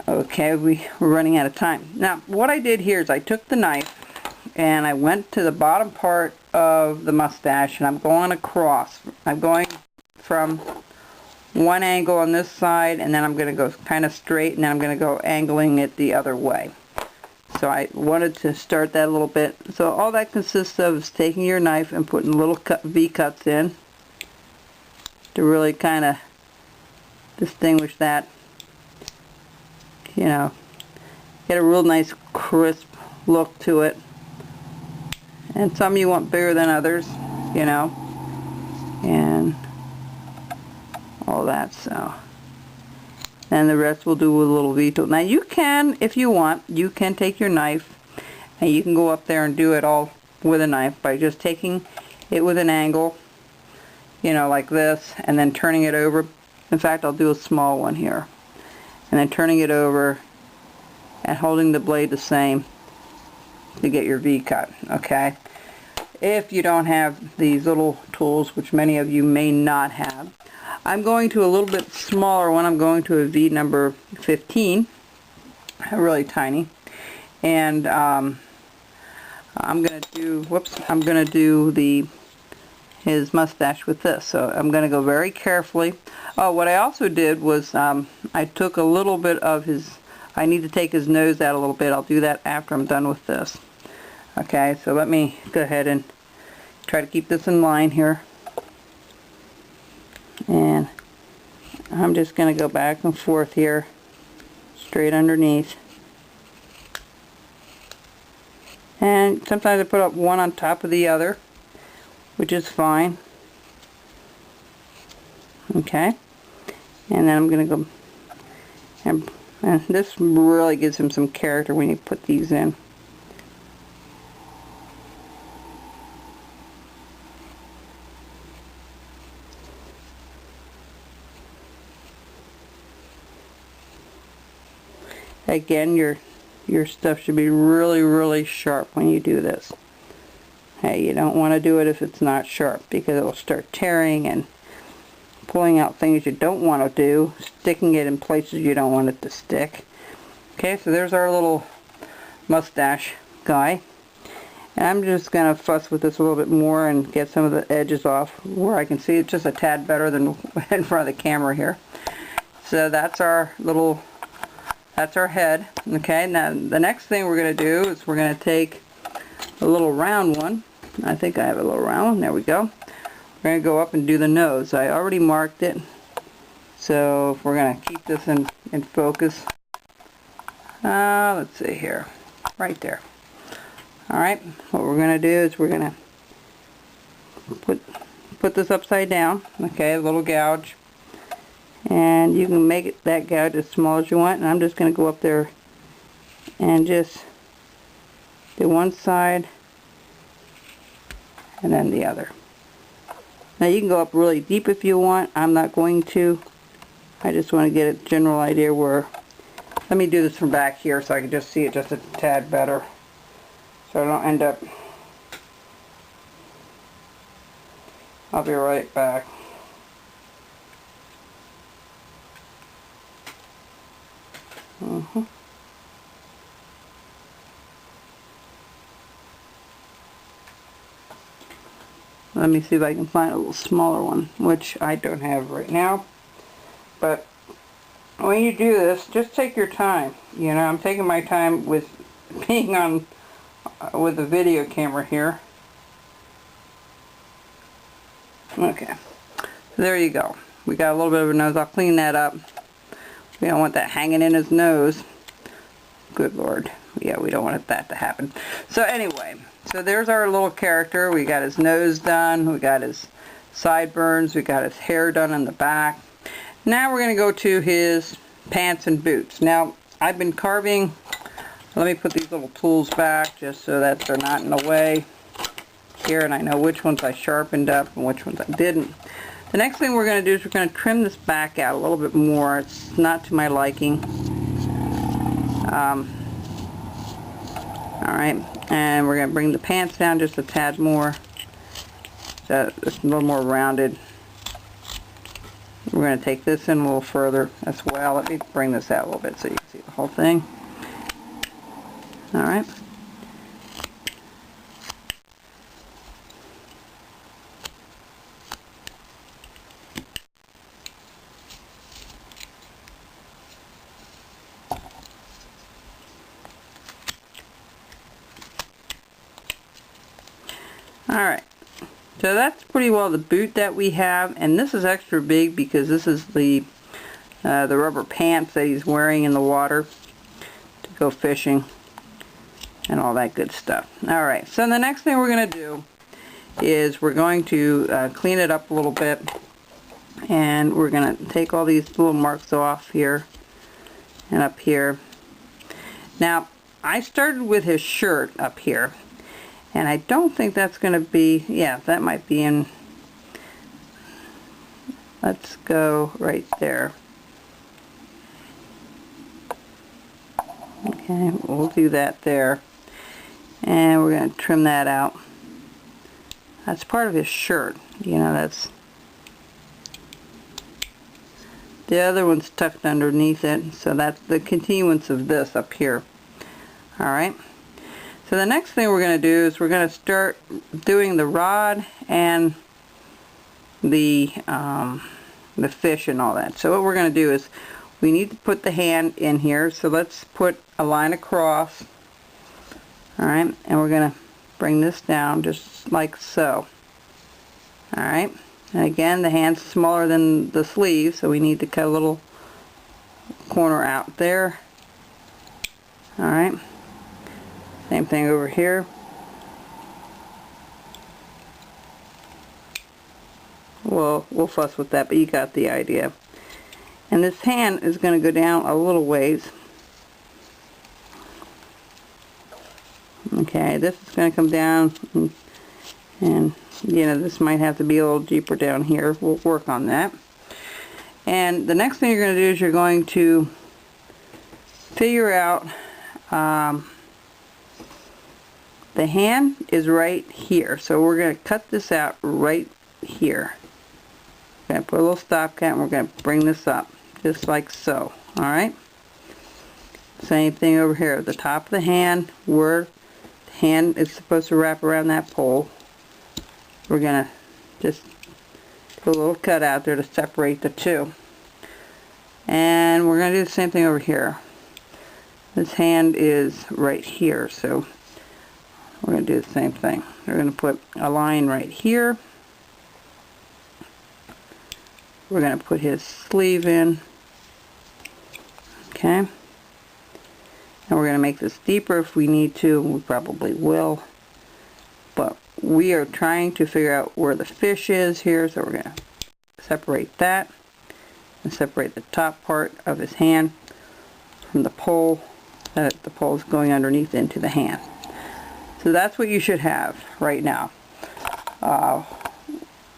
Okay, we're running out of time. Now, what I did here is I took the knife and I went to the bottom part of the mustache and I'm going across. I'm going from one angle on this side and then I'm going to go kind of straight and then I'm going to go angling it the other way. So I wanted to start that a little bit. So all that consists of is taking your knife and putting little V-cuts in to really kind of distinguish that. You know, get a real nice crisp look to it. And some you want bigger than others, you know, and all that. So, and the rest we'll do with a little V-tool. Now you can, if you want, you can take your knife and you can go up there and do it all with a knife by just taking it with an angle, you know, like this, and then turning it over. In fact, I'll do a small one here. And then turning it over and holding the blade the same to get your V-cut, okay? If you don't have these little tools, which many of you may not have, I'm going to a little bit smaller one. I'm going to a V number 15, really tiny, and I'm going to do, his mustache with this. So I'm going to go very carefully. Oh, what I also did was I took a little bit of his, I need to take his nose out a little bit. I'll do that after I'm done with this. Okay, so let me go ahead and try to keep this in line here. And I'm just going to go back and forth here, straight underneath. And sometimes I put up one on top of the other, which is fine. Okay, and then I'm going to go, and this really gives him some character when you put these in. Again, your stuff should be really, really sharp when you do this. Hey, you don't want to do it if it's not sharp, because it will start tearing and pulling out things you don't want to do, sticking it in places you don't want it to stick. Okay, so there's our little mustache guy. And I'm just going to fuss with this a little bit more and get some of the edges off where I can see it just a tad better than in front of the camera here. So that's our little, that's our head. Okay, now the next thing we're going to do is we're going to take a little round one. I think I have a little round one. There we go. We're going to go up and do the nose. I already marked it. So if we're going to keep this in focus. Let's see here. Right there. Alright, what we're going to do is we're going to put this upside down. Okay, a little gouge. And you can make it that gouge as small as you want. And I'm just going to go up there and just do one side and then the other. Now you can go up really deep if you want. I'm not going to. I just want to get a general idea where, let me do this from back here so I can just see it just a tad better, so I don't end up, I'll be right back. Let me see if I can find a little smaller one, which I don't have right now. But when you do this, just take your time. You know, I'm taking my time with being on with the video camera here. Okay, so there you go. We got a little bit of a nose. I'll clean that up. We don't want that hanging in his nose. Good Lord. Yeah, we don't want that to happen. So anyway, so there's our little character. We got his nose done. We got his sideburns. We got his hair done on the back. Now we're going to go to his pants and boots. Now, I've been carving. Let me put these little tools back just so that they're not in the way here, and I know which ones I sharpened up and which ones I didn't. The next thing we're going to do is we're going to trim this back out a little bit more. It's not to my liking. Alright, and we're going to bring the pants down just a tad more, so it's a little more rounded we're going to take this in a little further as well. Let me bring this out a little bit so you can see the whole thing. Alright. Alright, so that's pretty well the boot that we have, and this is extra big because this is the rubber pants that he's wearing in the water to go fishing and all that good stuff. Alright, so the next thing we're going to do is we're going to clean it up a little bit, and we're going to take all these little marks off here and up here. Now, I started with his shirt up here. And I don't think that's going to be, yeah, that might be in, let's go right there. Okay, we'll do that there. And we're going to trim that out. That's part of his shirt, you know, that's, the other one's tucked underneath it, so that's the continuance of this up here. Alright. So the next thing we're going to do is we're going to start doing the rod and the fish and all that. So what we're going to do is we need to put the hand in here. So let's put a line across. Alright, and we're going to bring this down just like so. Alright, and again the hand's smaller than the sleeve, so we need to cut a little corner out there. Alright. Same thing over here. We'll fuss with that, but you got the idea. And this hand is going to go down a little ways. Okay, this is going to come down, and you know, this might have to be a little deeper down here. We'll work on that. And the next thing you're going to do is you're going to figure out the hand is right here, so we're going to cut this out right here. We're going to put a little stopgap and we're going to bring this up just like so. Alright, same thing over here, the top of the hand where the hand is supposed to wrap around that pole. We're going to just put a little cut out there to separate the two, and we're going to do the same thing over here. This hand is right here, so we're going to do the same thing. We're going to put a line right here. We're going to put his sleeve in. Okay. And we're going to make this deeper if we need to. We probably will. But we are trying to figure out where the fish is here, so we're going to separate that and separate the top part of his hand from the pole, that the pole is going underneath into the hand. So that's what you should have right now.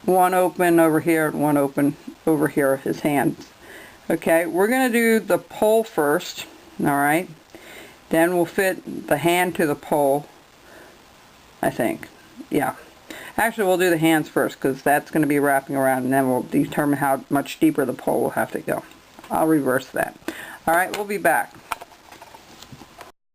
One open over here and one open over here of his hands. Okay, we're going to do the pole first. Alright, then we'll fit the hand to the pole, I think. Yeah, actually we'll do the hands first because that's going to be wrapping around, and then we'll determine how much deeper the pole will have to go. I'll reverse that. Alright, we'll be back.